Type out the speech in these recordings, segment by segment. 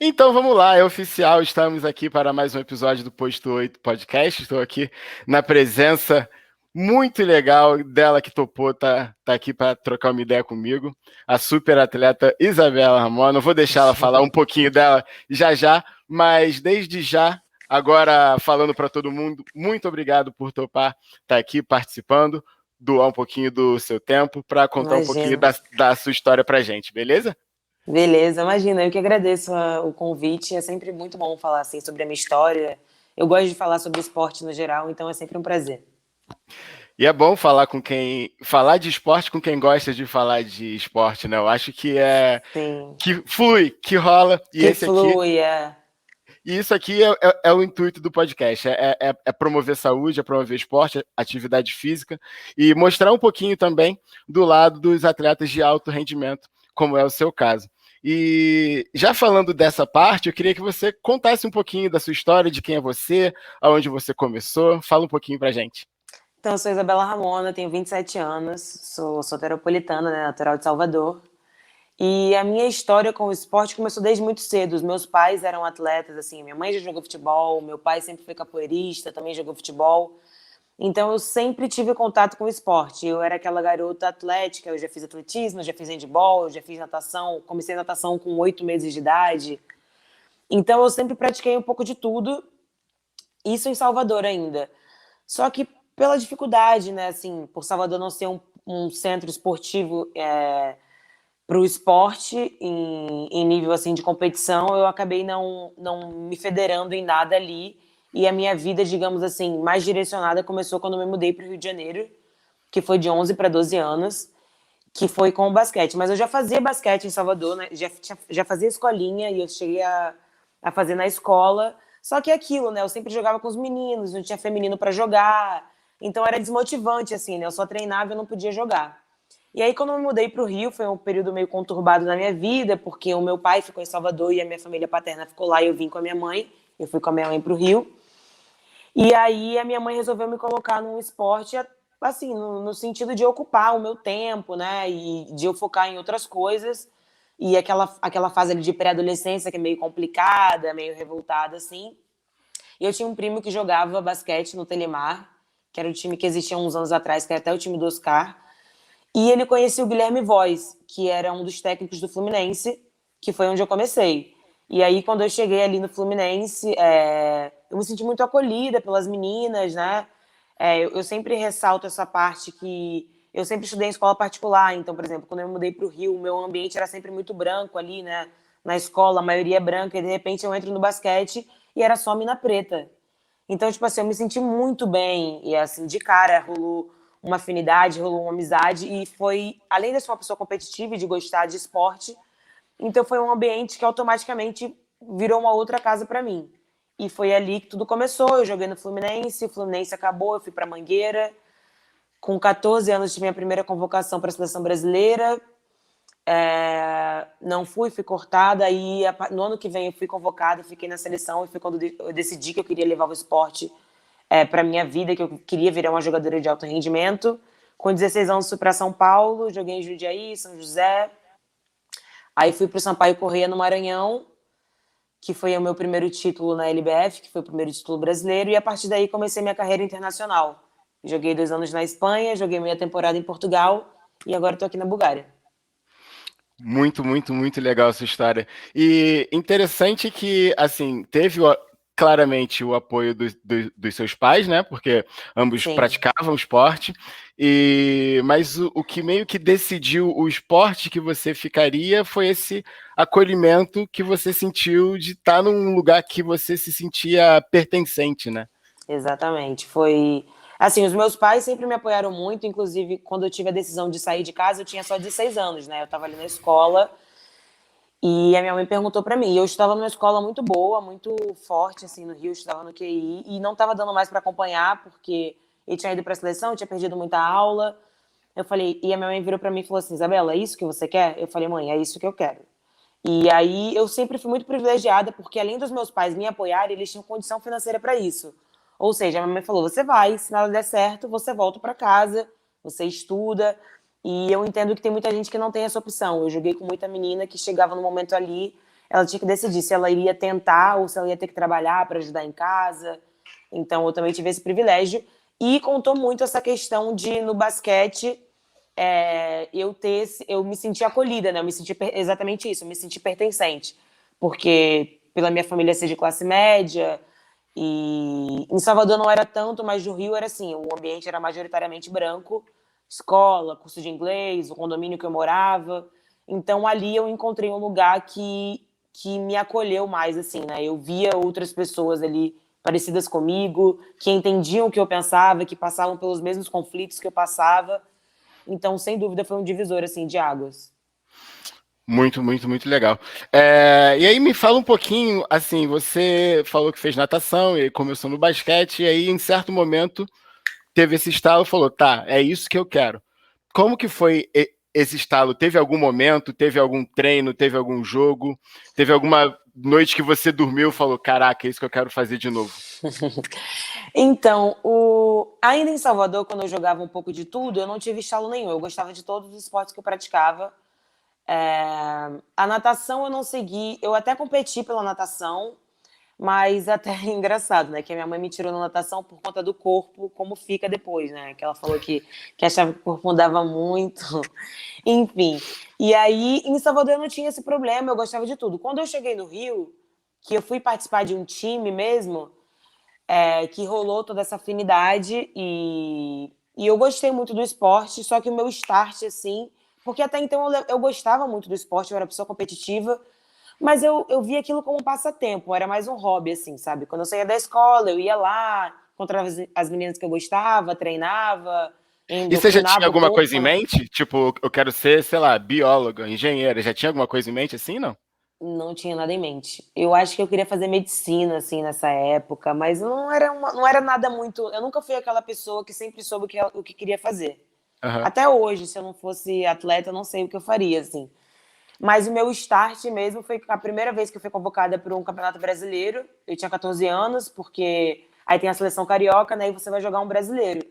Então vamos lá, é oficial, estamos aqui para mais um episódio do Posto 8 Podcast. Estou aqui na presença muito legal dela que topou, tá aqui para trocar uma ideia comigo, a super atleta Isabela Ramon. Não vou deixar ela falar um pouquinho dela já já, mas desde já, agora falando para todo mundo, muito obrigado por topar estar aqui participando, doar um pouquinho do seu tempo para contar um pouquinho Imagina. da sua história para gente, beleza? Beleza, imagina. Eu que agradeço o convite. É sempre muito bom falar assim sobre a minha história. Eu gosto de falar sobre esporte no geral, então é sempre um prazer. E é bom falar de esporte com quem gosta de falar de esporte, né? Eu acho que é Sim. que flui, que rola, Que flui, é. e isso aqui é o intuito do podcast, é promover saúde, é promover esporte, atividade física e mostrar um pouquinho também do lado dos atletas de alto rendimento, como é o seu caso. E já falando dessa parte, eu queria que você contasse um pouquinho da sua história, de quem é você, aonde você começou, fala um pouquinho pra gente. Então, eu sou Isabela Ramona, tenho 27 anos, sou soteropolitana, né, natural de Salvador. E a minha história com o esporte começou desde muito cedo. Os meus pais eram atletas, assim, minha mãe já jogou futebol, meu pai sempre foi capoeirista, também jogou futebol. Então eu sempre tive contato com o esporte. Eu era aquela garota atlética, eu já fiz atletismo, já fiz handebol, eu já fiz natação, comecei natação com 8 meses de idade. Então eu sempre pratiquei um pouco de tudo, isso em Salvador ainda. Só que pela dificuldade, né, assim, por Salvador não ser um centro esportivo para o esporte em nível assim de competição, eu acabei não me federando em nada ali. E a minha vida, digamos assim, mais direcionada começou quando eu me mudei para o Rio de Janeiro, que foi de 11 para 12 anos, que foi com o basquete. Mas eu já fazia basquete em Salvador, né? Já fazia escolinha e eu cheguei a fazer na escola. Só que é aquilo, né? Eu sempre jogava com os meninos, não tinha feminino para jogar. Então era desmotivante, assim, né? Eu só treinava e eu não podia jogar. E aí, quando eu me mudei para o Rio, foi um período meio conturbado na minha vida, porque o meu pai ficou em Salvador e a minha família paterna ficou lá e eu vim com a minha mãe. Eu fui com a minha mãe para o Rio. E aí, a minha mãe resolveu me colocar num esporte, assim, no sentido de ocupar o meu tempo, né? E de eu focar em outras coisas. E aquela fase ali de pré-adolescência que é meio complicada, meio revoltada, assim. E eu tinha um primo que jogava basquete no Telemar, que era o time que existia uns anos atrás, que era até o time do Oscar. E ele conhecia o Guilherme Voz, que era um dos técnicos do Fluminense, que foi onde eu comecei. E aí, quando eu cheguei ali no Fluminense, eu me senti muito acolhida pelas meninas, né? Eu sempre ressalto essa parte que eu sempre estudei em escola particular. Então, por exemplo, quando eu me mudei para o Rio, o meu ambiente era sempre muito branco ali, né? Na escola, a maioria é branca, e de repente eu entro no basquete e era só mina preta. Então, tipo assim, eu me senti muito bem. E assim, de cara, rolou uma afinidade, rolou uma amizade. E foi, além de eu ser uma pessoa competitiva e de gostar de esporte, então foi um ambiente que automaticamente virou uma outra casa para mim. E foi ali que tudo começou. Eu joguei no Fluminense, o Fluminense acabou, eu fui para Mangueira. Com 14 anos, tive minha primeira convocação para a seleção brasileira. Não fui cortada. Aí, no ano que vem, eu fui convocada, fiquei na seleção. E foi quando eu decidi que eu queria levar o esporte para minha vida, que eu queria virar uma jogadora de alto rendimento. Com 16 anos, fui para São Paulo, joguei em Jundiaí, São José. Aí fui para o Sampaio Corrêa, no Maranhão, que foi o meu primeiro título na LBF, que foi o primeiro título brasileiro. E a partir daí comecei minha carreira internacional. Joguei 2 anos na Espanha, joguei meia temporada em Portugal e agora estou aqui na Bulgária. Muito, muito, muito legal essa história. E interessante que, assim, claramente o apoio dos seus pais, né? Porque ambos Sim. praticavam esporte, mas o que meio que decidiu o esporte que você ficaria foi esse acolhimento que você sentiu de estar num lugar que você se sentia pertencente, né? Exatamente. Foi. Assim, os meus pais sempre me apoiaram muito, inclusive quando eu tive a decisão de sair de casa, eu tinha só 16 anos, né? Eu estava ali na escola e a minha mãe perguntou para mim. Eu estava numa escola muito boa, muito forte, assim, no Rio, eu estava no QI e não estava dando mais para acompanhar, porque ele tinha ido para a seleção, eu tinha perdido muita aula. Eu falei, e a minha mãe virou para mim e falou assim: Isabela, é isso que você quer? Eu falei, mãe, é isso que eu quero. E aí eu sempre fui muito privilegiada, porque além dos meus pais me apoiarem, eles tinham condição financeira para isso. Ou seja, a minha mãe falou: você vai, se nada der certo, você volta para casa, você estuda. E eu entendo que tem muita gente que não tem essa opção. Eu joguei com muita menina que chegava no momento ali, ela tinha que decidir se ela iria tentar ou se ela ia ter que trabalhar para ajudar em casa. Então, eu também tive esse privilégio. E contou muito essa questão de, no basquete, eu me senti acolhida, né? Eu me senti exatamente isso, eu me senti pertencente. Porque, pela minha família ser de classe média, e em Salvador não era tanto, mas no Rio era assim, o ambiente era majoritariamente branco, escola, curso de inglês, o condomínio que eu morava. Então, ali eu encontrei um lugar que me acolheu mais, assim, né? Eu via outras pessoas ali parecidas comigo, que entendiam o que eu pensava, que passavam pelos mesmos conflitos que eu passava. Então, sem dúvida, foi um divisor, assim, de águas. Muito, muito, muito legal. E aí me fala um pouquinho, assim, você falou que fez natação e aí começou no basquete, e aí em certo momento teve esse estalo e falou, tá, é isso que eu quero. Como que foi esse estalo? Teve algum momento, teve algum treino, teve algum jogo, teve alguma noite que você dormiu e falou, caraca, é isso que eu quero fazer de novo? Então, ainda em Salvador, quando eu jogava um pouco de tudo, eu não tive estalo nenhum. Eu gostava de todos os esportes que eu praticava. A natação eu não segui. Eu até competi pela natação, mas até é engraçado, né? Que a minha mãe me tirou na natação por conta do corpo, como fica depois, né? Que ela falou que achava que o corpo mudava muito. Enfim. E aí, em Salvador eu não tinha esse problema, eu gostava de tudo. Quando eu cheguei no Rio, que eu fui participar de um time mesmo, que rolou toda essa afinidade e eu gostei muito do esporte, só que o meu start, assim, porque até então eu gostava muito do esporte, eu era pessoa competitiva, mas eu via aquilo como um passatempo, era mais um hobby, assim, sabe? Quando eu saía da escola, eu ia lá, encontrava as meninas que eu gostava, treinava, E você já tinha endocrinava o alguma coisa corpo, em né? mente? Tipo, eu quero ser, sei lá, bióloga, engenheira. Já tinha alguma coisa em mente assim, não? Não tinha nada em mente. Eu acho que eu queria fazer medicina, assim, nessa época, mas não era nada muito. Eu nunca fui aquela pessoa que sempre soube o que queria fazer. Aham. Até hoje, se eu não fosse atleta, eu não sei o que eu faria, assim. Mas o meu start mesmo foi a primeira vez que eu fui convocada para um campeonato brasileiro. Eu tinha 14 anos, porque aí tem a seleção carioca, né? E você vai jogar um brasileiro.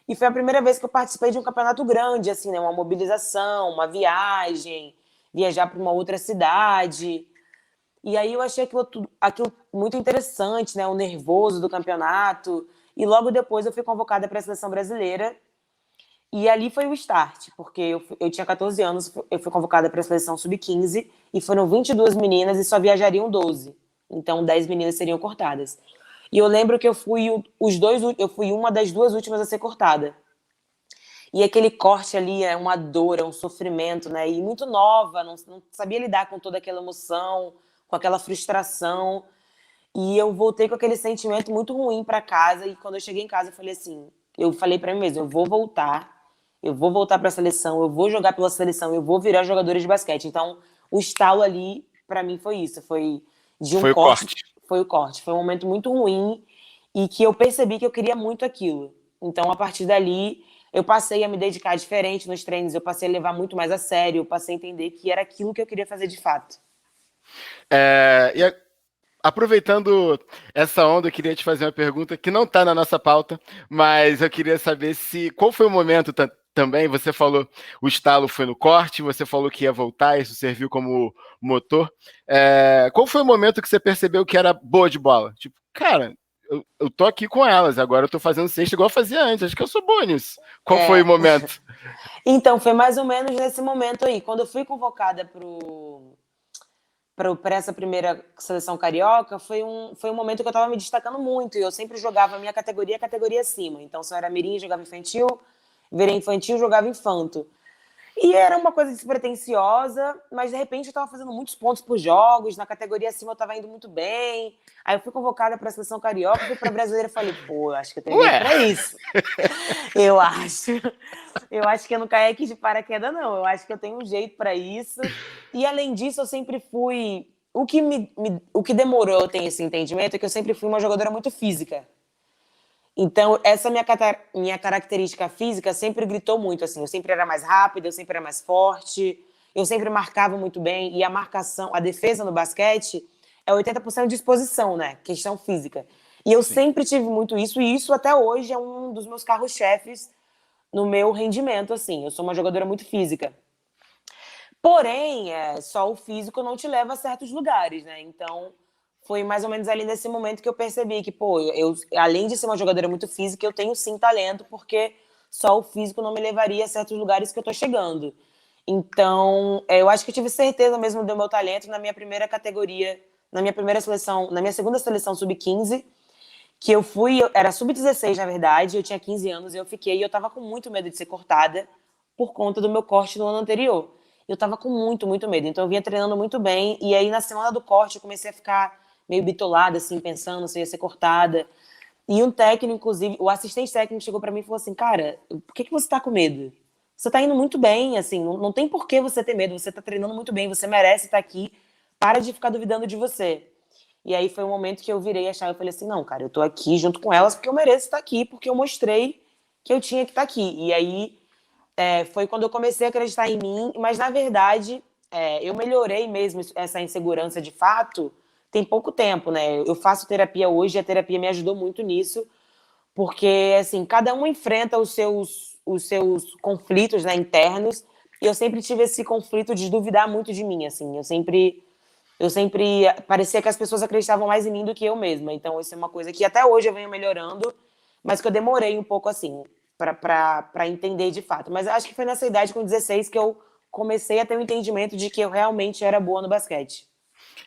E foi a primeira vez que eu participei de um campeonato grande, assim, né? Uma mobilização, uma viagem, viajar para uma outra cidade. E aí eu achei aquilo muito interessante, né? O nervoso do campeonato. E logo depois eu fui convocada para a seleção brasileira. E ali foi o start, porque eu tinha 14 anos, eu fui convocada para a seleção sub-15 e foram 22 meninas e só viajariam 12. Então 10 meninas seriam cortadas. E eu lembro que eu fui uma das duas últimas a ser cortada. E aquele corte ali é uma dor, é um sofrimento, né? E muito nova, não sabia lidar com toda aquela emoção, com aquela frustração. E eu voltei com aquele sentimento muito ruim para casa. E quando eu cheguei em casa, eu falei para mim mesma, eu vou voltar para a seleção, eu vou jogar pela seleção, eu vou virar jogadora de basquete. Então, o estalo ali para mim foi isso, foi de um Foi o corte, corte. foi o corte, foi um momento muito ruim e que eu percebi que eu queria muito aquilo. Então, a partir dali, eu passei a me dedicar diferente nos treinos, eu passei a levar muito mais a sério, eu passei a entender que era aquilo que eu queria fazer de fato. Aproveitando essa onda, eu queria te fazer uma pergunta que não está na nossa pauta, mas eu queria saber se qual foi o momento também. Você falou o estalo foi no corte, você falou que ia voltar, isso serviu como motor. Qual foi o momento que você percebeu que era boa de bola? Tipo, cara, eu tô aqui com elas, agora eu tô fazendo cesta igual eu fazia antes, acho que eu sou boa nisso. Qual foi o É, momento? então, foi mais ou menos nesse momento aí. Quando eu fui convocada para essa primeira seleção carioca, foi um momento que eu estava me destacando muito. E eu sempre jogava a minha categoria, a categoria acima. Então, se eu era mirim, jogava infantil, virei infantil, jogava infanto. E era uma coisa despretensiosa, mas de repente eu estava fazendo muitos pontos por jogos, na categoria acima eu estava indo muito bem. Aí eu fui convocada para a seleção carioca, fui para a brasileira e falei, pô, eu acho que eu tenho jeito Ué, para isso. Eu acho. Eu acho que eu não caí aqui de paraquedas, não. Eu acho que eu tenho um jeito para isso. E além disso, eu sempre fui. O que demorou eu ter esse entendimento é que eu sempre fui uma jogadora muito física. Então, essa minha característica física sempre gritou muito, assim. Eu sempre era mais rápida, eu sempre era mais forte, eu sempre marcava muito bem. E a marcação, a defesa no basquete é 80% de exposição, né? Questão física. E eu sim. sempre tive muito isso, e isso até hoje é um dos meus carros-chefes no meu rendimento, assim. Eu sou uma jogadora muito física. Porém, só o físico não te leva a certos lugares, né? Então, foi mais ou menos ali nesse momento que eu percebi que, pô, além de ser uma jogadora muito física, eu tenho sim talento, porque só o físico não me levaria a certos lugares que eu tô chegando. Então, eu acho que eu tive certeza mesmo do meu talento na minha primeira categoria, na minha primeira seleção, na minha segunda seleção sub-15, que eu fui, era sub-16 na verdade, eu tinha 15 anos e eu fiquei, e eu tava com muito medo de ser cortada por conta do meu corte no ano anterior. Eu tava com muito, muito medo, então eu vinha treinando muito bem, e aí na semana do corte eu comecei a ficar meio bitolada, assim, pensando se eu ia ser cortada. E um técnico, inclusive, o assistente técnico chegou pra mim e falou assim, cara, por que você tá com medo? Você tá indo muito bem, assim, não tem por que você ter medo, você tá treinando muito bem, você merece estar aqui, para de ficar duvidando de você. E aí foi um momento que eu virei a chave e falei assim, não, cara, eu tô aqui junto com elas porque eu mereço estar aqui, porque eu mostrei que eu tinha que estar aqui. E aí foi quando eu comecei a acreditar em mim, mas na verdade eu melhorei mesmo essa insegurança de fato tem pouco tempo, né? Eu faço terapia hoje e a terapia me ajudou muito nisso, porque assim, cada um enfrenta os seus conflitos, né, internos, e eu sempre tive esse conflito de duvidar muito de mim, assim, eu sempre parecia que as pessoas acreditavam mais em mim do que eu mesma. Então, isso é uma coisa que até hoje eu venho melhorando, mas que eu demorei um pouco assim para entender de fato. Mas acho que foi nessa idade, com 16, que eu comecei a ter um entendimento de que eu realmente era boa no basquete.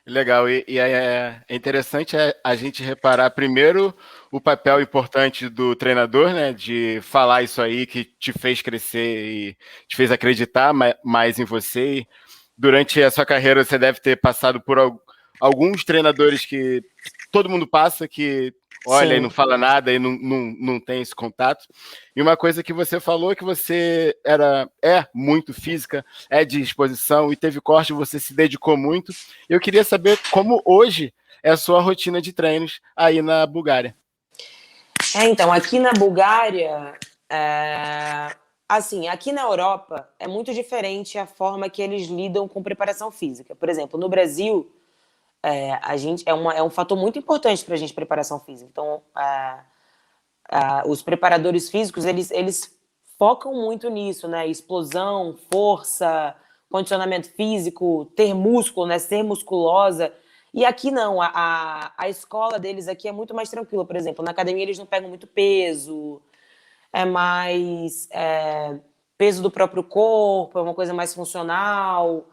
Legal, é interessante a gente reparar primeiro o papel importante do treinador, né, de falar isso aí que te fez crescer e te fez acreditar mais em você. Durante a sua carreira você deve ter passado por alguns treinadores que todo mundo passa, que olha e não Sim. fala nada e não tem esse contato. E uma coisa que você falou que você é muito física, é de exposição e teve corte, você se dedicou muito. Eu queria saber como hoje é a sua rotina de treinos aí na Bulgária. Então, aqui na Bulgária, assim, aqui na Europa é muito diferente a forma que eles lidam com preparação física. Por exemplo, no Brasil, a gente é um fator muito importante para a gente preparação física. Então, os preparadores físicos eles focam muito nisso, né? Explosão, força, condicionamento físico, ter músculo, né? Ser musculosa. E aqui não, a escola deles aqui é muito mais tranquila. Por exemplo, na academia eles não pegam muito peso, é mais peso do próprio corpo, é uma coisa mais funcional.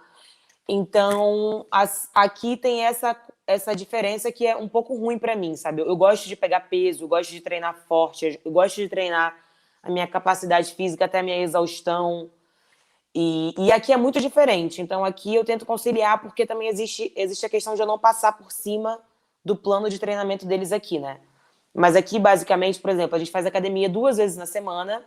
Então, aqui tem essa diferença que é um pouco ruim para mim, sabe? Eu gosto de pegar peso, eu gosto de treinar forte, eu gosto de treinar a minha capacidade física até a minha exaustão. E aqui é muito diferente. Então, aqui eu tento conciliar, porque também existe a questão de eu não passar por cima do plano de treinamento deles aqui, né? Mas aqui, basicamente, por exemplo, a gente faz academia 2 vezes na semana.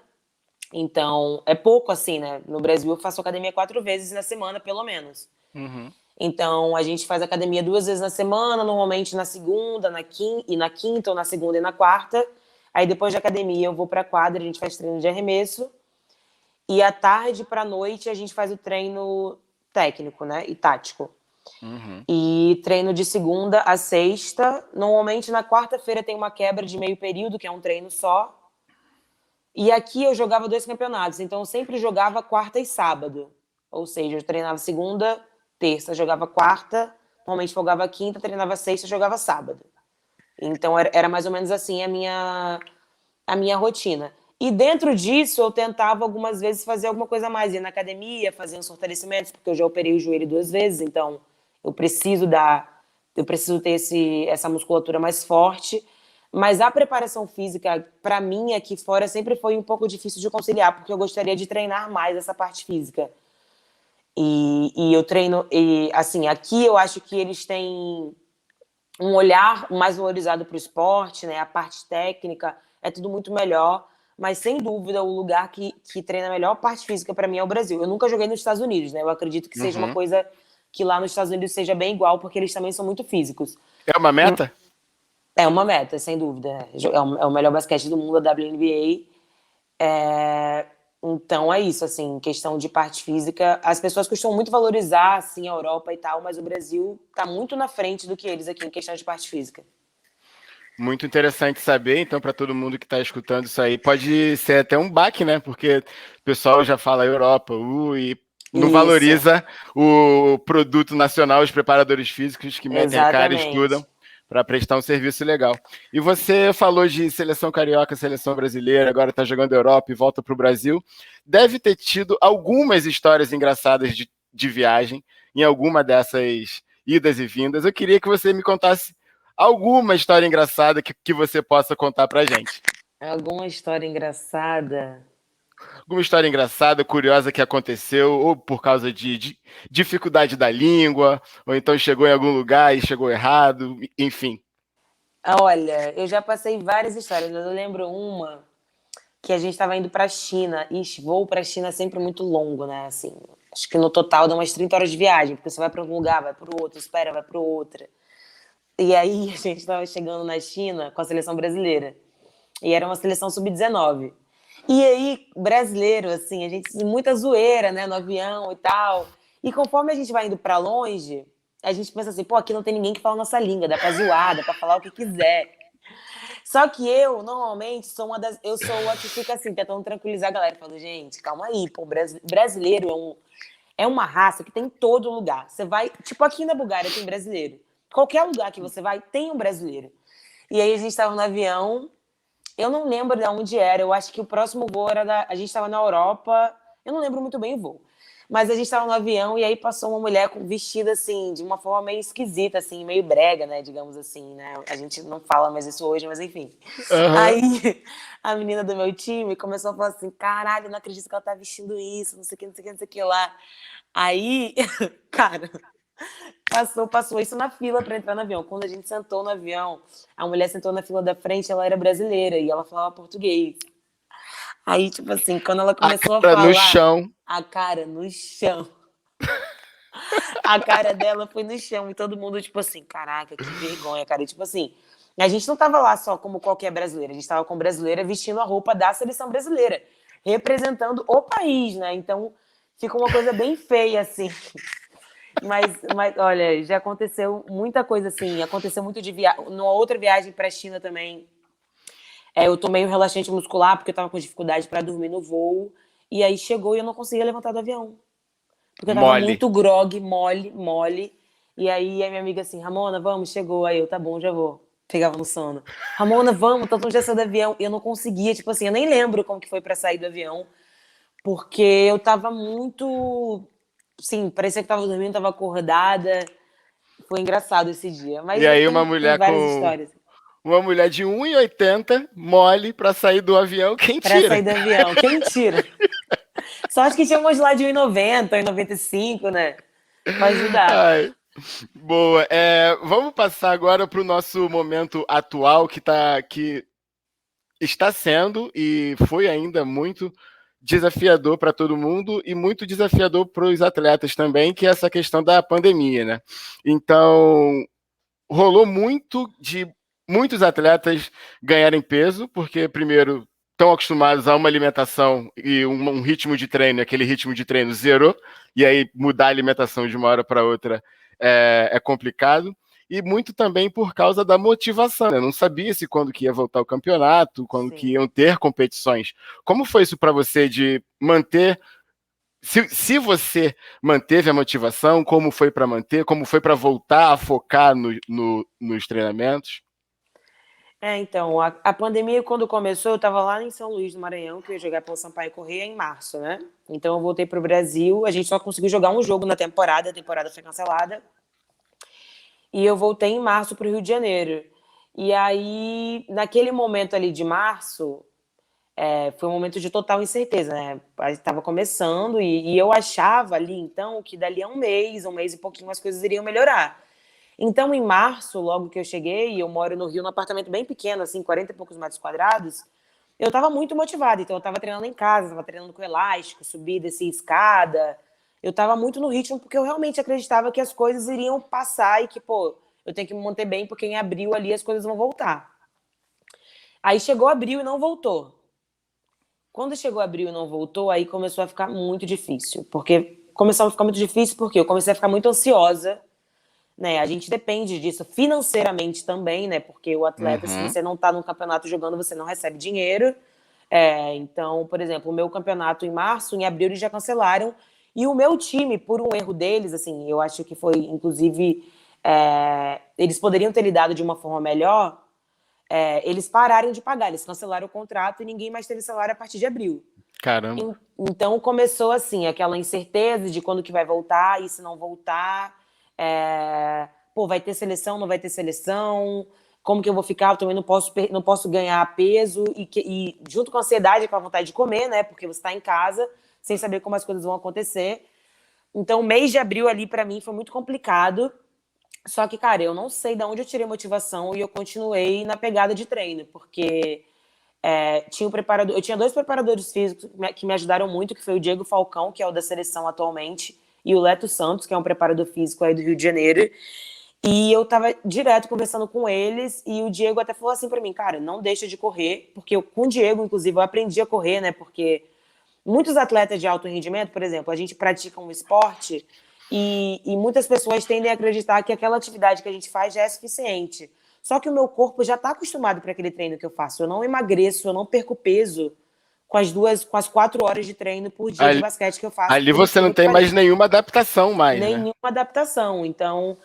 Então, é pouco assim, né? No Brasil, eu faço academia 4 vezes na semana, pelo menos. Uhum. Então, a gente faz academia 2 vezes na semana, normalmente na segunda, na quinta, ou na segunda e na quarta. Aí, depois da academia, eu vou pra quadra, a gente faz treino de arremesso. E à tarde pra noite, a gente faz o treino técnico, né? E tático. Uhum. E treino de segunda a sexta. Normalmente, na quarta-feira, tem uma quebra de meio período, que é um treino só. E aqui eu jogava 2 campeonatos, então eu sempre jogava quarta e sábado. Ou seja, eu treinava segunda, terça, jogava quarta, normalmente folgava quinta, treinava sexta, jogava sábado. Então era mais ou menos assim a minha rotina. E dentro disso eu tentava algumas vezes fazer alguma coisa a mais, ir na academia, fazer uns fortalecimentos, porque eu já operei o joelho 2 vezes, então eu preciso ter essa musculatura mais forte. Mas a preparação física, para mim, aqui fora, sempre foi um pouco difícil de conciliar, porque eu gostaria de treinar mais essa parte física. E eu treino, e assim, aqui eu acho que eles têm um olhar mais valorizado para o esporte, né? A parte técnica é tudo muito melhor, mas sem dúvida o lugar que treina a melhor parte física para mim é o Brasil. Eu nunca joguei nos Estados Unidos, né? Eu acredito que seja uma Uhum. coisa que lá nos Estados Unidos seja bem igual, porque eles também são muito físicos. É uma meta? É uma meta, sem dúvida. É o melhor basquete do mundo, a WNBA. Então é isso, assim, questão de parte física. As pessoas costumam muito valorizar, assim, a Europa e tal, mas o Brasil tá muito na frente do que eles aqui em questão de parte física. Muito interessante saber, então, para todo mundo que está escutando isso aí, pode ser até um baque, né? Porque o pessoal já fala Europa, e Não Isso, valoriza o produto nacional, os preparadores físicos que metem a cara e estudam exatamente. para prestar um serviço legal. E você falou de seleção carioca, seleção brasileira, agora está jogando Europa e volta para o Brasil. Deve ter tido algumas histórias engraçadas de viagem em alguma dessas idas e vindas. Eu queria que você me contasse alguma história engraçada que você possa contar para gente. Alguma história engraçada? Alguma história engraçada, curiosa que aconteceu, ou por causa de dificuldade da língua, ou então chegou em algum lugar e chegou errado, enfim. Olha, eu já passei várias histórias, mas eu lembro uma que a gente estava indo para a China. Ixi, voo para a China é sempre muito longo, né? Assim, acho que no total dá umas 30 horas de viagem, porque você vai para um lugar, vai para o outro, espera, vai para o outro. E aí a gente estava chegando na China com a seleção brasileira. E era uma seleção sub-19. E aí, brasileiro, assim, a gente muita zoeira, né, no avião e tal. E conforme a gente vai indo para longe, a gente pensa assim, pô, aqui não tem ninguém que fala nossa língua, dá pra zoar, dá pra falar o que quiser. Só que eu, normalmente, sou uma das. Eu sou a que fica assim, tentando tranquilizar a galera. Falo, gente, calma aí, pô, brasileiro é uma raça que tem em todo lugar. Você vai. Tipo, aqui na Bulgária tem brasileiro. Qualquer lugar que você vai, tem um brasileiro. E aí a gente estava no avião. Eu não lembro de onde era. Eu acho que o próximo voo era da. A gente estava na Europa. Eu não lembro muito bem o voo. Mas a gente estava no avião e aí passou uma mulher vestida assim, de uma forma meio esquisita, assim, meio brega, né? Digamos assim, né? A gente não fala mais isso hoje, mas enfim. Uhum. Aí a menina do meu time começou a falar assim: caralho, não acredito que ela tá vestindo isso, não sei o que, não sei o que, não sei o que lá. Aí, cara, passou isso na fila para entrar no avião. Quando a gente sentou no avião, a mulher sentou na fila da frente, ela era brasileira e ela falava português. Aí, tipo assim, quando ela A começou a cara no falar, chão. a cara no chão. A cara dela foi no chão e todo mundo, tipo assim, caraca, que vergonha, cara. E, tipo assim, a gente não tava lá só como qualquer brasileira, a gente tava com brasileira vestindo a roupa da seleção brasileira, representando o país, né? Então, ficou uma coisa bem feia, assim. Mas olha, já aconteceu muita coisa assim. Aconteceu muito de viagem. Numa outra viagem para a China também, eu tomei um relaxante muscular porque eu tava com dificuldade para dormir no voo. E aí chegou e eu não conseguia levantar do avião. Porque eu tava Mole. muito grog, mole, mole. E aí a minha amiga assim, Ramona, vamos, chegou. Aí eu, tá bom, já vou. Pegava no sono. Ramona, vamos, todo mundo já saiu do avião. E eu não conseguia, tipo assim, eu nem lembro como que foi para sair do avião. Porque eu tava muito. Sim, parecia que tava dormindo, tava acordada. Foi engraçado esse dia. Mas E aí tem várias histórias. uma mulher de 1,80 mole para sair do avião, quem Pra tira? sair do avião. Quem tira? Só acho que tinha umas lá de 1,90, 1,95, né? Pra ajudar. Ai, boa. Vamos passar agora para o nosso momento atual, que está sendo e foi ainda muito desafiador para todo mundo e muito desafiador para os atletas também, que é essa questão da pandemia, né? Então, rolou muito de muitos atletas ganharem peso, porque, primeiro, estão acostumados a uma alimentação e um ritmo de treino, aquele ritmo de treino zerou, e aí mudar a alimentação de uma hora para outra é complicado. E muito também por causa da motivação, né? Não sabia se quando que ia voltar o campeonato, quando que Sim. iam ter competições. Como foi isso para você de manter se você manteve a motivação, como foi para manter, como foi para voltar a focar nos treinamentos? Então, a pandemia, quando começou, eu estava lá em São Luís do Maranhão, que eu ia jogar pelo Sampaio Corrêa em março, né? Então, eu voltei para o Brasil. A gente só conseguiu jogar um jogo na temporada, a temporada foi cancelada. E eu voltei em março para o Rio de Janeiro. E aí, naquele momento ali de março, foi um momento de total incerteza, né? Estava começando e eu achava ali, então, que dali a um mês e pouquinho, as coisas iriam melhorar. Então, em março, logo que eu cheguei, eu moro no Rio, num apartamento bem pequeno, assim, 40 e poucos metros quadrados, eu estava muito motivada. Então, eu estava treinando em casa, estava treinando com elástico, subir, descer escada. Eu estava muito no ritmo porque eu realmente acreditava que as coisas iriam passar e que, pô, eu tenho que me manter bem porque em abril ali as coisas vão voltar. Aí chegou abril e não voltou. Quando chegou abril e não voltou, aí começou a ficar muito difícil. Porque começou a ficar muito difícil porque eu comecei a ficar muito ansiosa, né? A gente depende disso financeiramente também, né? Porque o atleta, se Uhum. você não tá no campeonato jogando, você não recebe dinheiro. Então, por exemplo, o meu campeonato em março, em abril eles já cancelaram E o meu time, por um erro deles, assim, eu acho que foi, inclusive, eles poderiam ter lidado de uma forma melhor, eles pararam de pagar, eles cancelaram o contrato e ninguém mais teve salário a partir de abril. Caramba. Então começou assim, aquela incerteza de quando que vai voltar, e se não voltar, pô, vai ter seleção, não vai ter seleção, como que eu vou ficar? Eu também não posso ganhar peso, e junto com a ansiedade, com a vontade de comer, né? Porque você está em casa, sem saber como as coisas vão acontecer. Então, o mês de abril ali, para mim, foi muito complicado. Só que, cara, eu não sei de onde eu tirei motivação e eu continuei na pegada de treino, porque eu tinha 2 preparadores físicos que me ajudaram muito, que foi o Diego Falcão, que é o da seleção atualmente, e o Leto Santos, que é um preparador físico aí do Rio de Janeiro. E eu tava direto conversando com eles, e o Diego até falou assim pra mim, cara, não deixa de correr, porque com o Diego, inclusive, eu aprendi a correr, né, porque muitos atletas de alto rendimento, por exemplo, a gente pratica um esporte e muitas pessoas tendem a acreditar que aquela atividade que a gente faz já é suficiente. Só que o meu corpo já está acostumado para aquele treino que eu faço. Eu não emagreço, eu não perco peso com as 4 horas de treino por dia de basquete que eu faço. Ali você não tem mais nenhuma adaptação mais, né? Nenhuma adaptação. Então,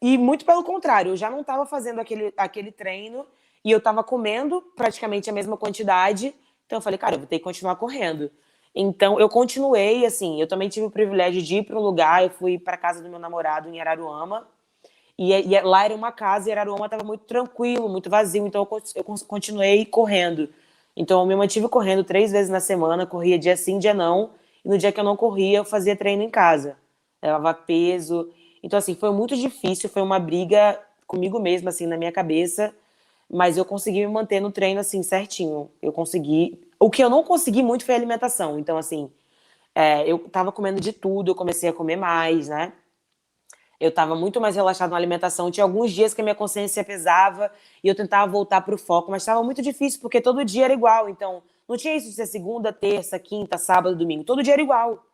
e muito pelo contrário, eu já não estava fazendo aquele treino e eu estava comendo praticamente a mesma quantidade. Então eu falei, cara, eu vou ter que continuar correndo. Então eu continuei, assim, eu também tive o privilégio de ir para um lugar, eu fui para casa do meu namorado em Araruama, e lá era uma casa e Araruama estava muito tranquilo, muito vazio, então eu continuei correndo. Então eu me mantive correndo 3 vezes na semana, corria dia sim, dia não, e no dia que eu não corria, eu fazia treino em casa. Levava peso. Então, assim, foi muito difícil, foi uma briga comigo mesma, assim, na minha cabeça, mas eu consegui me manter no treino, assim, certinho. Eu consegui. O que eu não consegui muito foi a alimentação. Então, assim, eu tava comendo de tudo, eu comecei a comer mais, né? Eu tava muito mais relaxada na alimentação. Tinha alguns dias que a minha consciência pesava e eu tentava voltar pro foco, mas tava muito difícil, porque todo dia era igual. Então, não tinha isso de ser segunda, terça, quinta, sábado, domingo. Todo dia era igual.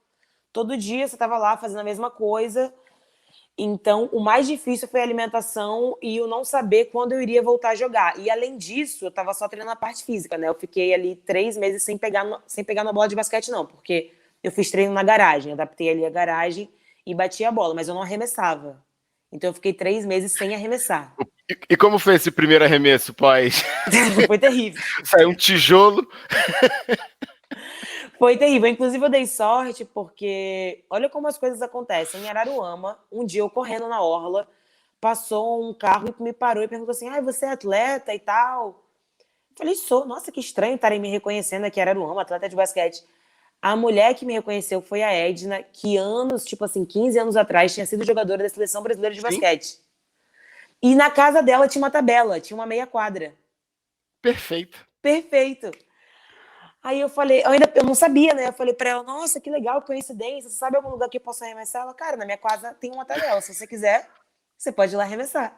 Todo dia você tava lá fazendo a mesma coisa. Então, o mais difícil foi a alimentação e eu não saber quando eu iria voltar a jogar. E, além disso, eu estava só treinando a parte física, né? Eu fiquei ali 3 meses sem pegar na bola de basquete, não. Porque eu fiz treino na garagem, adaptei ali a garagem e bati a bola, mas eu não arremessava. Então, eu fiquei 3 meses sem arremessar. E como foi esse primeiro arremesso pós? Foi terrível. Saiu um tijolo. Foi terrível. Inclusive, eu dei sorte porque olha como as coisas acontecem. Em Araruama, um dia eu correndo na orla, passou um carro e me parou e perguntou assim: você é atleta e tal? Eu falei, sou. Nossa, que estranho estarem me reconhecendo aqui em Araruama, atleta de basquete. A mulher que me reconheceu foi a Edna, que anos, tipo assim, 15 anos atrás, tinha sido jogadora da Seleção Brasileira de Basquete. E na casa dela tinha uma tabela, tinha uma meia quadra. Perfeito. Perfeito. Aí eu falei, eu não sabia, né? Eu falei pra ela, nossa, que legal, que coincidência. Você sabe algum lugar que eu possa arremessar? Ela, cara, na minha casa tem uma tabela. Se você quiser, você pode ir lá arremessar.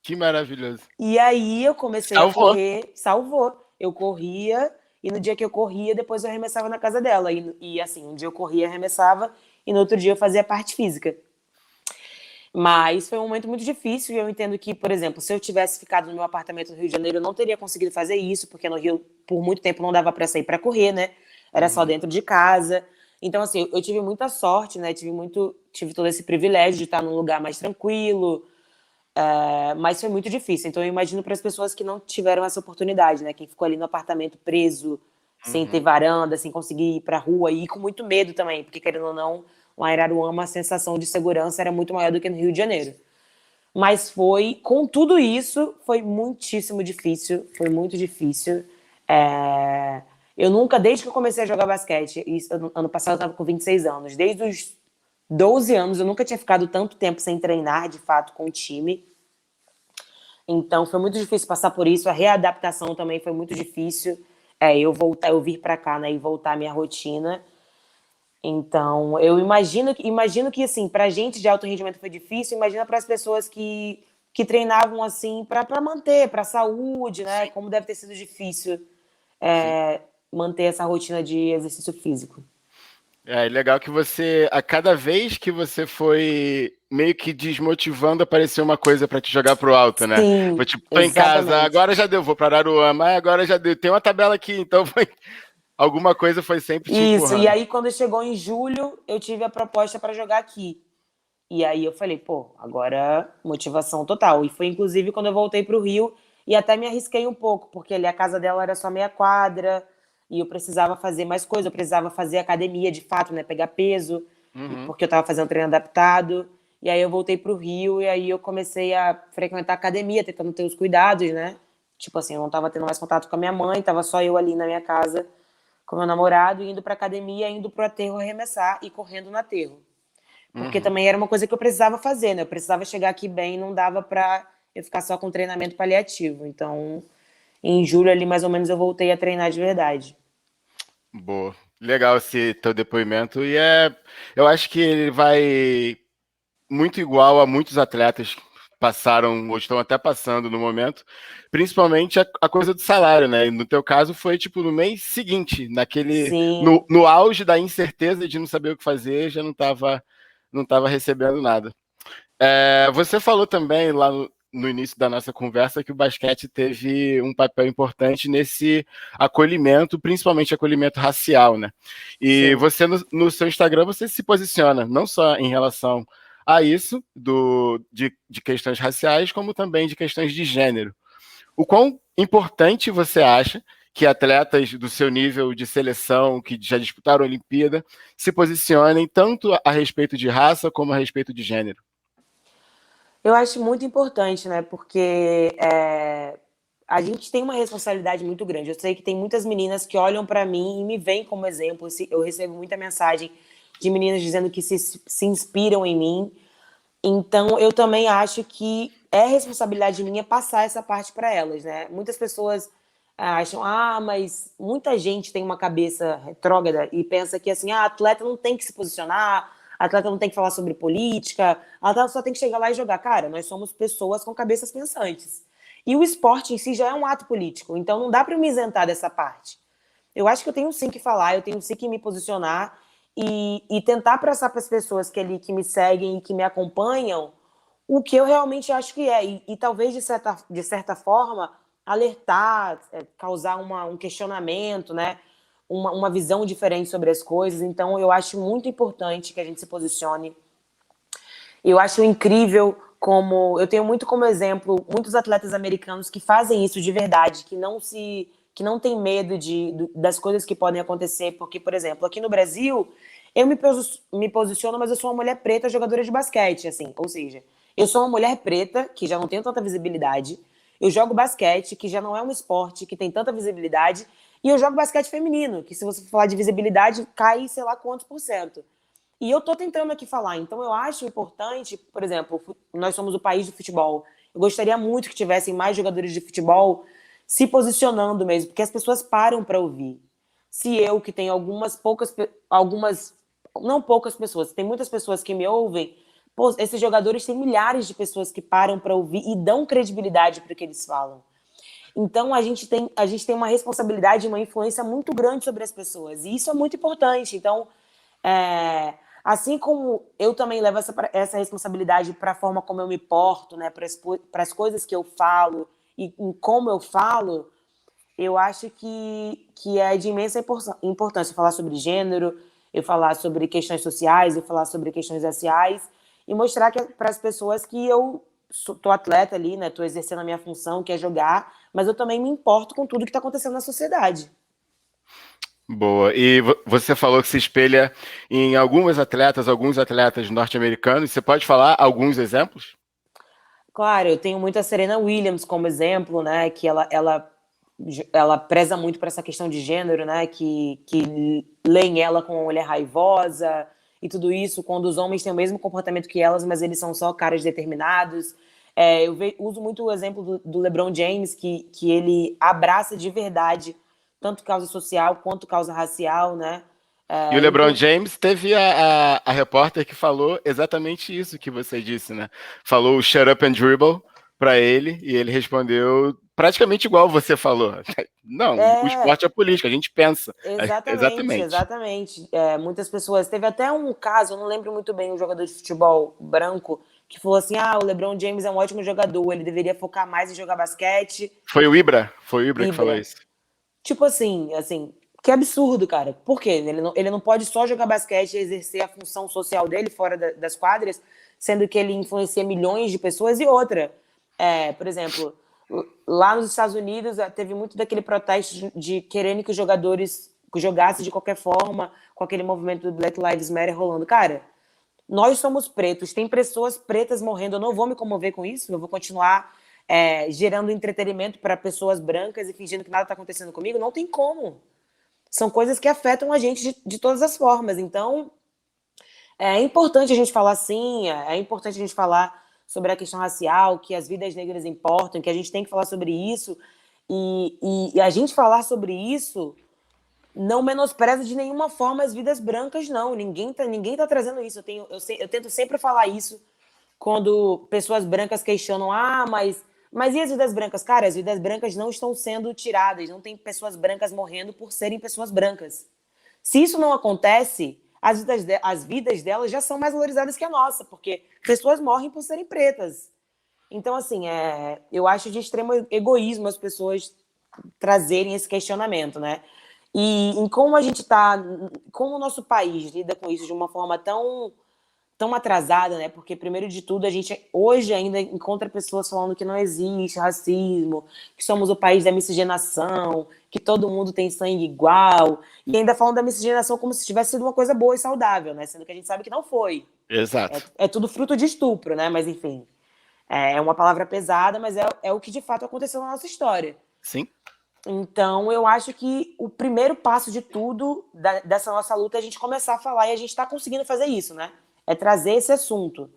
Que maravilhoso. E aí eu comecei a correr, salvou. Eu corria, e no dia que eu corria, depois eu arremessava na casa dela. E assim, um dia eu corria, arremessava, e no outro dia eu fazia a parte física. Mas foi um momento muito difícil e eu entendo que, por exemplo, se eu tivesse ficado no meu apartamento no Rio de Janeiro, eu não teria conseguido fazer isso, porque no Rio, por muito tempo, não dava para sair para correr, né? Era só dentro de casa. Então, assim, eu tive muita sorte, né? Tive todo esse privilégio de estar num lugar mais tranquilo, mas foi muito difícil. Então, eu imagino para as pessoas que não tiveram essa oportunidade, né? Quem ficou ali no apartamento preso, sem ter varanda, sem conseguir ir para a rua e com muito medo também, porque, querendo ou não, lá em Araruama, a sensação de segurança era muito maior do que no Rio de Janeiro. Mas com tudo isso, foi muitíssimo difícil, foi muito difícil. Eu nunca, desde que eu comecei a jogar basquete, ano passado eu estava com 26 anos, desde os 12 anos eu nunca tinha ficado tanto tempo sem treinar, de fato, com o time. Então foi muito difícil passar por isso, a readaptação também foi muito difícil, eu vir para cá, né, e voltar à minha rotina. Então, eu imagino que assim, pra gente de alto rendimento foi difícil, imagina para as pessoas que treinavam assim para manter, para saúde, né? Como deve ter sido difícil manter essa rotina de exercício físico. É legal que você, a cada vez que você foi meio que desmotivando, apareceu uma coisa para te jogar pro alto, né? Sim, Foi tipo, tô em casa, agora já deu, vou para Araruama, agora já deu, tem uma tabela aqui, então foi. Alguma coisa foi sempre te Isso, e empurrando. aí quando chegou em julho, eu tive a proposta para jogar aqui. E aí eu falei, pô, agora motivação total. E foi inclusive quando eu voltei para o Rio e até me arrisquei um pouco, porque ali a casa dela era só meia quadra e eu precisava fazer mais coisa, eu precisava fazer academia de fato, né, pegar peso, Uhum. porque eu estava fazendo treino adaptado. E aí eu voltei para o Rio e aí eu comecei a frequentar academia, tentando ter os cuidados, né? Tipo assim, eu não estava tendo mais contato com a minha mãe, estava só eu ali na minha casa com meu namorado, indo para academia, indo pro aterro arremessar e correndo no aterro. Porque Uhum. também era uma coisa que eu precisava fazer, né? Eu precisava chegar aqui bem, não dava para eu ficar só com treinamento paliativo. Então, em julho ali mais ou menos eu voltei a treinar de verdade. Boa. Legal esse teu depoimento. Eu acho que ele vai muito igual a muitos atletas que passaram ou estão até passando no momento, principalmente a coisa do salário, né? E no teu caso foi tipo no mês seguinte, Sim, no auge da incerteza de não saber o que fazer, já não tava recebendo nada. Você falou também lá no início da nossa conversa que o basquete teve um papel importante nesse acolhimento, principalmente acolhimento racial, né? E sim. você no seu Instagram você se posiciona não só em relação a isso de questões raciais, como também de questões de gênero. O quão importante você acha que atletas do seu nível de seleção, que já disputaram a Olimpíada, se posicionem tanto a respeito de raça como a respeito de gênero? Eu acho muito importante, né? Porque a gente tem uma responsabilidade muito grande. Eu sei que tem muitas meninas que olham para mim e me veem como exemplo. Eu recebo muita mensagem de meninas dizendo que se inspiram em mim. Então, eu também acho que é responsabilidade minha passar essa parte para elas, né? Muitas pessoas acham, mas muita gente tem uma cabeça retrógrada e pensa que assim, atleta não tem que se posicionar, atleta não tem que falar sobre política, atleta só tem que chegar lá e jogar. Cara, nós somos pessoas com cabeças pensantes. E o esporte em si já é um ato político, então não dá para me isentar dessa parte. Eu acho que eu tenho sim que falar, eu tenho sim que me posicionar e tentar passar para as pessoas que me seguem e que me acompanham o que eu realmente acho que é. E talvez, de certa forma, alertar, causar um questionamento, né? Uma visão diferente sobre as coisas. Então, eu acho muito importante que a gente se posicione. Eu acho incrível como eu tenho muito como exemplo muitos atletas americanos que fazem isso de verdade, que não tem medo das coisas que podem acontecer, porque por exemplo, aqui no Brasil, me posiciono, mas eu sou uma mulher preta jogadora de basquete, assim, ou seja, eu sou uma mulher preta que já não tem tanta visibilidade. Eu jogo basquete, que já não é um esporte que tem tanta visibilidade, e eu jogo basquete feminino, que se você falar de visibilidade, cai sei lá quantos por cento. E eu tô tentando aqui falar. Então eu acho importante, por exemplo, nós somos o país do futebol. Eu gostaria muito que tivessem mais jogadores de futebol se posicionando mesmo, porque as pessoas param para ouvir. Se eu, que tenho algumas, não poucas pessoas, tem muitas pessoas que me ouvem, pô, esses jogadores têm milhares de pessoas que param para ouvir e dão credibilidade para o que eles falam. Então a gente tem uma responsabilidade, uma influência muito grande sobre as pessoas. E isso é muito importante. Então, assim como eu também levo essa responsabilidade para a forma como eu me porto, né, para as coisas que eu falo e em como eu falo, eu acho que é de imensa importância falar sobre gênero, eu falar sobre questões sociais, eu falar sobre questões raciais e mostrar para as pessoas que eu tô atleta ali, né, tô exercendo a minha função, que é jogar, mas eu também me importo com tudo que está acontecendo na sociedade. Boa. E você falou que se espelha em alguns atletas norte-americanos. Você pode falar alguns exemplos? Claro, eu tenho muito a Serena Williams como exemplo, né? Que ela preza muito por essa questão de gênero, né? Que leem ela com uma mulher raivosa e tudo isso, quando os homens têm o mesmo comportamento que elas, mas eles são só caras determinados. Uso muito o exemplo do LeBron James, que ele abraça de verdade tanto causa social quanto causa racial, né? E o LeBron Inclusive. James teve a repórter que falou exatamente isso que você disse, né? Falou shut up and dribble para ele e ele respondeu praticamente igual você falou. Não, o É, esporte é política, a gente pensa. exatamente, Exatamente. exatamente. Muitas pessoas. Teve até um caso, eu não lembro muito bem, um jogador de futebol branco que falou assim: o LeBron James é um ótimo jogador, ele deveria focar mais em jogar basquete. Foi o Ibra que falou Ibra. isso. Tipo assim, Que absurdo, cara. Por quê? Ele não pode só jogar basquete e exercer a função social dele fora das quadras, sendo que ele influencia milhões de pessoas. E outra, por exemplo, lá nos Estados Unidos teve muito daquele protesto de querendo que os jogadores jogassem de qualquer forma, com aquele movimento do Black Lives Matter rolando. Cara, nós somos pretos, tem pessoas pretas morrendo, eu não vou me comover com isso, eu vou continuar gerando entretenimento para pessoas brancas e fingindo que nada está acontecendo comigo. Não tem como. São coisas que afetam a gente de todas as formas. Então, é importante a gente falar sim, é importante a gente falar sobre a questão racial, que as vidas negras importam, que a gente tem que falar sobre isso. E a gente falar sobre isso não menospreza de nenhuma forma as vidas brancas, não. Ninguém tá trazendo isso. Eu tento sempre falar isso quando pessoas brancas questionam, mas e as vidas brancas? Cara, as vidas brancas não estão sendo tiradas, não tem pessoas brancas morrendo por serem pessoas brancas. Se isso não acontece, as vidas delas já são mais valorizadas que a nossa, porque pessoas morrem por serem pretas. Então, assim, eu acho de extremo egoísmo as pessoas trazerem esse questionamento, né? E em como a gente tá, como o nosso país lida com isso de uma forma tão atrasada, né? Porque, primeiro de tudo, a gente hoje ainda encontra pessoas falando que não existe racismo, que somos o país da miscigenação, que todo mundo tem sangue igual, e ainda falam da miscigenação como se tivesse sido uma coisa boa e saudável, né? Sendo que a gente sabe que não foi. Exato. É tudo fruto de estupro, né? Mas, enfim, é uma palavra pesada, mas é o que de fato aconteceu na nossa história. Sim. Então, eu acho que o primeiro passo de tudo, dessa nossa luta, é a gente começar a falar, e a gente está conseguindo fazer isso, né? É trazer esse assunto.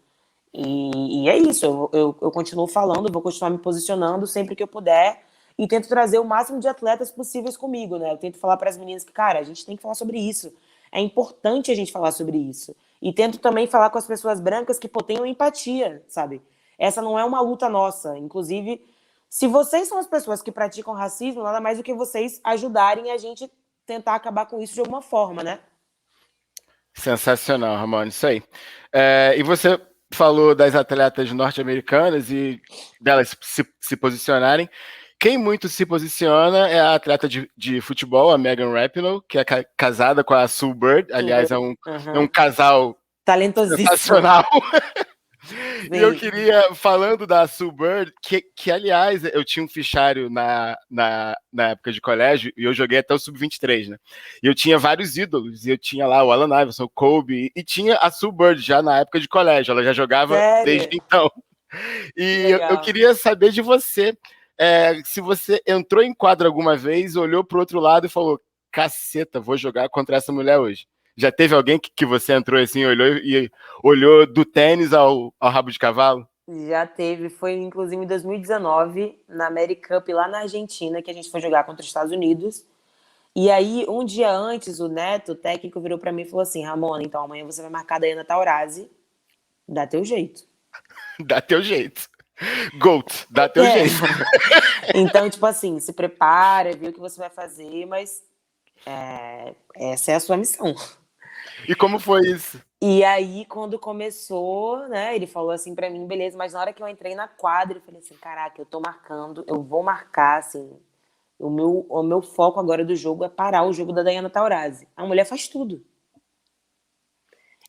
E é isso, eu continuo falando, vou continuar me posicionando sempre que eu puder, e tento trazer o máximo de atletas possíveis comigo, né? Eu tento falar para as meninas que, cara, a gente tem que falar sobre isso. É importante a gente falar sobre isso. E tento também falar com as pessoas brancas que, pô, tenham empatia, sabe? Essa não é uma luta nossa. Inclusive, se vocês são as pessoas que praticam racismo, nada mais do que vocês ajudarem a gente tentar acabar com isso de alguma forma, né? Sensacional, Ramon, isso aí. E você falou das atletas norte-americanas e delas se posicionarem. Quem muito se posiciona é a atleta de futebol, a Megan Rapinoe, que é casada com a Sue Bird. Aliás, é um casal talentosíssimo. Sensacional. Sim. E eu queria, falando da Sue Bird, que aliás, eu tinha um fichário na época de colégio, e eu joguei até o Sub-23, né? E eu tinha vários ídolos, e eu tinha lá o Allen Iverson, o Kobe, e tinha a Sue Bird já na época de colégio, ela já jogava desde então. E eu queria saber de você, se você entrou em quadra alguma vez, olhou para o outro lado e falou, caceta, vou jogar contra essa mulher hoje. Já teve alguém que você entrou assim, olhou do tênis ao rabo de cavalo? Já teve, foi inclusive em 2019, na America Cup, lá na Argentina, que a gente foi jogar contra os Estados Unidos. E aí, um dia antes, o Neto, o técnico, virou pra mim e falou assim, Ramona, então amanhã você vai marcar a Daiana Taurasi, dá teu jeito. Dá teu jeito. Goat, dá teu jeito. Então, tipo assim, se prepara, vê o que você vai fazer, mas essa é a sua missão. E como foi isso? E aí, quando começou, né, ele falou assim pra mim, beleza, mas na hora que eu entrei na quadra, eu falei assim, caraca, eu tô marcando, eu vou marcar, assim, o meu foco agora do jogo é parar o jogo da Daiana Taurasi. A mulher faz tudo.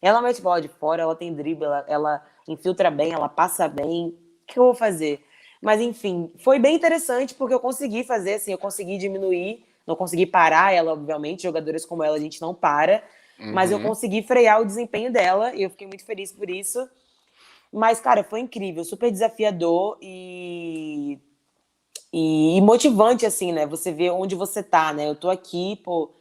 Ela mete bola de fora, ela tem drible, ela infiltra bem, ela passa bem. O que eu vou fazer? Mas, enfim, foi bem interessante porque eu consegui fazer, assim, eu consegui diminuir, não consegui parar ela, obviamente, jogadoras como ela a gente não para, mas eu consegui frear o desempenho dela e eu fiquei muito feliz por isso. Mas, cara, foi incrível, super desafiador e motivante, assim, né? Você vê onde você tá, né? Eu tô aqui, pô,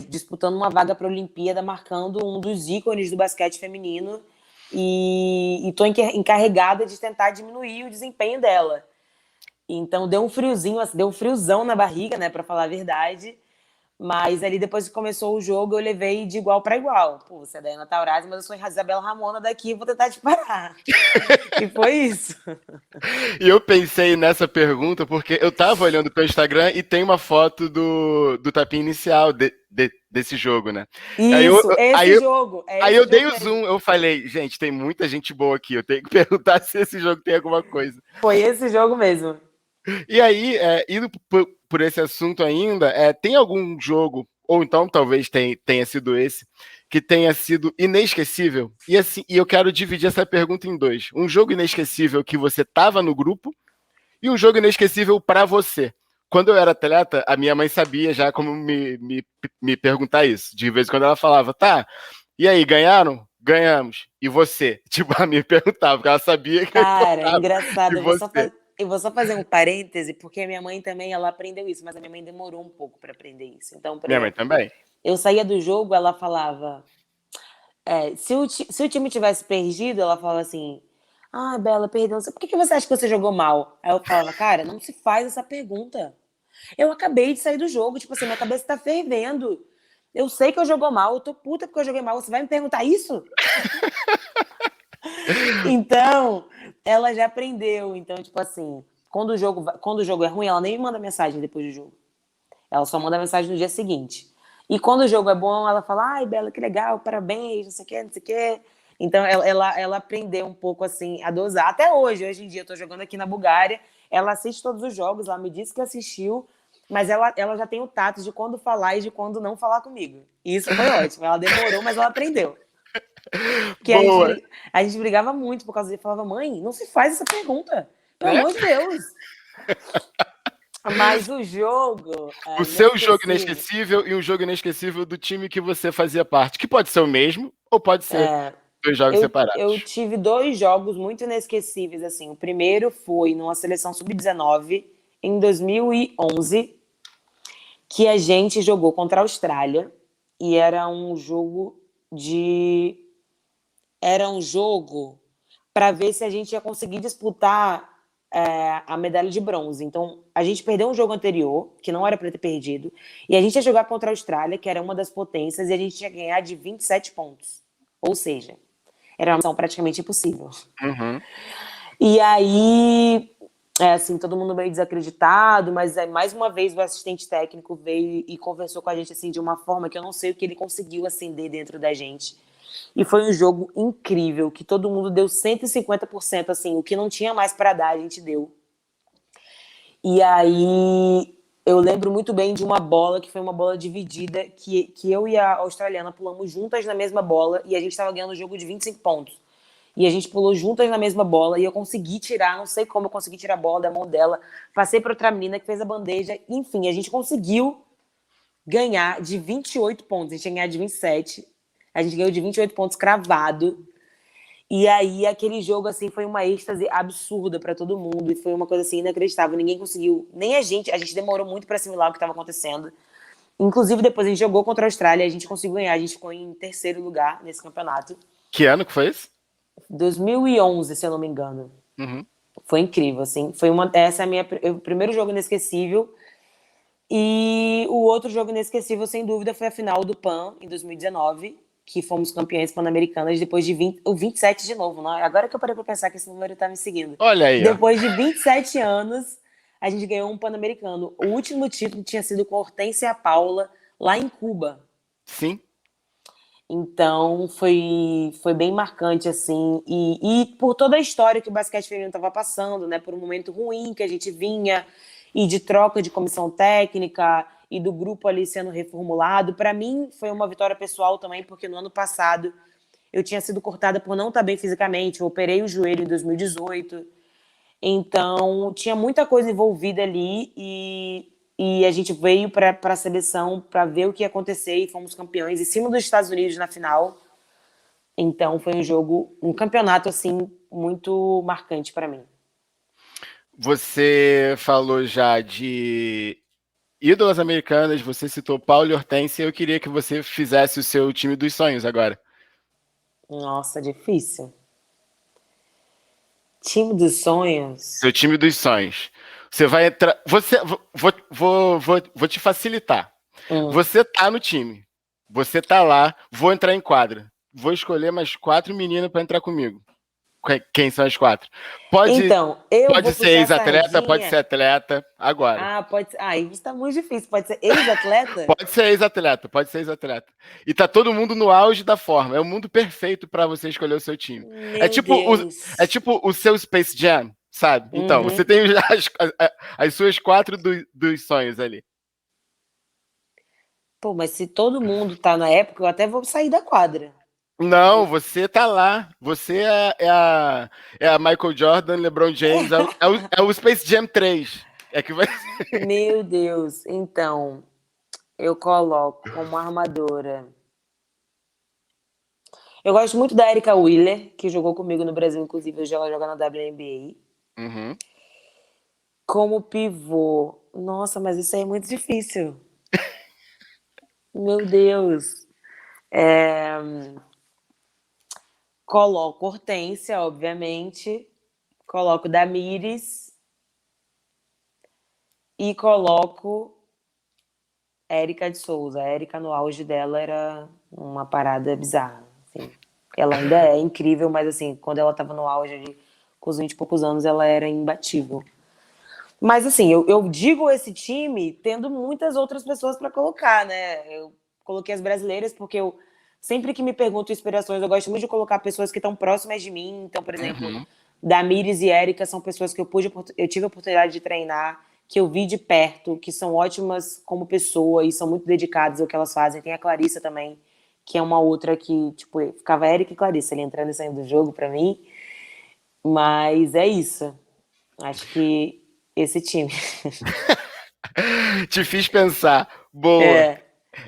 disputando uma vaga para a Olimpíada, marcando um dos ícones do basquete feminino e tô encarregada de tentar diminuir o desempenho dela. Então deu um friozinho, deu um friozão na barriga, né, para falar a verdade. Mas ali depois que começou o jogo, eu levei de igual para igual. Pô, você é a Daiana Taurasi, mas eu sou a Isabela Ramona daqui, vou tentar te parar. E foi isso. E eu pensei nessa pergunta porque eu tava olhando pro Instagram e tem uma foto do tapinha inicial desse jogo, né? Isso, esse jogo. Aí eu dei o zoom, eu falei, gente, tem muita gente boa aqui, eu tenho que perguntar se esse jogo tem alguma coisa. Foi esse jogo mesmo. E aí, indo por esse assunto ainda, tem algum jogo, ou então talvez tenha sido esse, que tenha sido inesquecível? E assim, e eu quero dividir essa pergunta em dois. Um jogo inesquecível que você estava no grupo e um jogo inesquecível para você. Quando eu era atleta, a minha mãe sabia já como me perguntar isso. De vez em quando ela falava, tá, e aí, ganharam? Ganhamos. E você? Tipo, a mim perguntava, porque ela sabia que eu Cara, importava. engraçado. E você? Eu vou só fazer um parêntese, porque a minha mãe também, ela aprendeu isso, mas a minha mãe demorou um pouco para aprender isso. Então, por Minha mãe exemplo, também. eu saía do jogo, ela falava, se o time tivesse perdido, ela falava assim, ah, Bela, perdeu, por que você acha que você jogou mal? Aí eu falava, cara, não se faz essa pergunta. Eu acabei de sair do jogo, tipo assim, minha cabeça tá fervendo. Eu sei que eu joguei mal, eu tô puta porque eu joguei mal, você vai me perguntar isso? Então, ela já aprendeu. Então, tipo assim, quando o jogo é ruim, ela nem me manda mensagem depois do jogo. Ela só manda mensagem no dia seguinte. E quando o jogo é bom, ela fala, ai, Bela, que legal, parabéns, não sei o quê, não sei o quê. Então, ela aprendeu um pouco, assim, a dosar. Até hoje em dia, eu tô jogando aqui na Bulgária, ela assiste todos os jogos, ela me disse que assistiu, mas ela já tem o tato de quando falar e de quando não falar comigo. E isso foi ótimo. Ela demorou, mas ela aprendeu. Porque a gente, Boa, a gente brigava muito por causa disso. Falava, mãe, não se faz essa pergunta. Pelo né? amor de Deus. Mas o jogo O seu jogo inesquecível. inesquecível e um jogo inesquecível do time que você fazia parte, que pode ser o mesmo ou pode ser dois jogos Eu separados. tive dois jogos muito inesquecíveis, assim. O primeiro foi numa seleção sub-19, em 2011, que a gente jogou contra a Austrália. E era um jogo de... Era um jogo para ver se a gente ia conseguir disputar a medalha de bronze. Então, a gente perdeu um jogo anterior, que não era para ter perdido, e a gente ia jogar contra a Austrália, que era uma das potências, e a gente ia ganhar de 27 pontos. Ou seja, era uma missão praticamente impossível. Uhum. E aí, assim, todo mundo meio desacreditado, mas mais uma vez o assistente técnico veio e conversou com a gente, assim, de uma forma que eu não sei o que ele conseguiu acender dentro da gente. E foi um jogo incrível, que todo mundo deu 150%, assim, o que não tinha mais para dar, a gente deu. E aí eu lembro muito bem de uma bola que foi uma bola dividida, que eu e a australiana pulamos juntas na mesma bola e a gente estava ganhando o jogo de 25 pontos. E a gente pulou juntas na mesma bola e eu consegui tirar, não sei como eu consegui tirar a bola da mão dela. Passei para outra menina que fez a bandeja. Enfim, a gente conseguiu ganhar de 28 pontos. A gente tinha ganhado de 27. A gente ganhou de 28 pontos cravado. E aí, aquele jogo, assim, foi uma êxtase absurda para todo mundo. E foi uma coisa, assim, inacreditável. Ninguém conseguiu, nem a gente demorou muito para assimilar o que estava acontecendo. Inclusive, depois a gente jogou contra a Austrália, a gente conseguiu ganhar. A gente ficou em terceiro lugar nesse campeonato. Que ano que foi esse? 2011, se eu não me engano. Uhum. Foi incrível, assim. Essa é o primeiro jogo inesquecível. E o outro jogo inesquecível, sem dúvida, foi a final do PAN, em 2019, que fomos campeões pan-americanas depois de 27 de novo, né? Agora que eu parei pra pensar que esse número tá me seguindo. Olha aí, ó. Depois de 27 anos, a gente ganhou um pan-americano. O último título tinha sido com Hortência Paula, lá em Cuba. Sim. Então, foi bem marcante, assim. E por toda a história que o basquete feminino estava passando, né? Por um momento ruim que a gente vinha, e de troca de comissão técnica, e do grupo ali sendo reformulado. Para mim, foi uma vitória pessoal também, porque no ano passado eu tinha sido cortada por não estar bem fisicamente. Eu operei o joelho em 2018. Então, tinha muita coisa envolvida ali e a gente veio para a seleção para ver o que ia acontecer e fomos campeões em cima dos Estados Unidos na final. Então, foi um campeonato, assim, muito marcante para mim. Você falou já de ídolas americanas, você citou Paulo e Hortência, eu queria que você fizesse o seu time dos sonhos agora. Nossa, difícil. Time dos sonhos. Seu time dos sonhos. Você vai entrar. Vou te facilitar. Você tá no time. Você tá lá, vou entrar em quadra. Vou escolher mais 4 meninas para entrar comigo. Quem são as 4? Então, eu Pode vou ser puxar a ex-atleta, pode ser sardinha. atleta. Agora. Ah, pode ser. Ah, isso tá muito difícil. Pode ser ex-atleta? Pode ser ex-atleta, pode ser ex-atleta. E tá todo mundo no auge da forma. É o mundo perfeito para você escolher o seu time. É Meu tipo o, é Deus. tipo o seu Space Jam, sabe? Então, você Uhum. tem já as suas quatro dos sonhos ali. Pô, mas se todo mundo tá na época, eu até vou sair da quadra. Não, você tá lá. Você é a Michael Jordan, LeBron James, é o Space Jam 3. É que vai. Meu Deus. Então, eu coloco como armadora. Eu gosto muito da Erika Wheeler, que jogou comigo no Brasil, inclusive hoje ela joga na WNBA. Uhum. Como pivô. Nossa, mas isso aí é muito difícil. Meu Deus. É, coloco Hortência, obviamente. Coloco Damires. E coloco Érica de Souza. A Érica, no auge dela, era uma parada bizarra. Assim. Ela ainda é incrível, mas assim, quando ela tava no auge ali, com os 20 e poucos anos, ela era imbatível. Mas assim, eu digo esse time tendo muitas outras pessoas para colocar, né? Eu coloquei as brasileiras porque eu sempre que me pergunto inspirações, eu gosto muito de colocar pessoas que estão próximas de mim. Então, por exemplo, Uhum. Damires e Érica são pessoas que eu tive a oportunidade de treinar, que eu vi de perto, que são ótimas como pessoa e são muito dedicadas ao que elas fazem. Tem a Clarissa também, que é uma outra que, tipo, ficava Érica e Clarissa ali entrando e saindo do jogo para mim. Mas é isso. Acho que esse time. Te fiz pensar. Boa.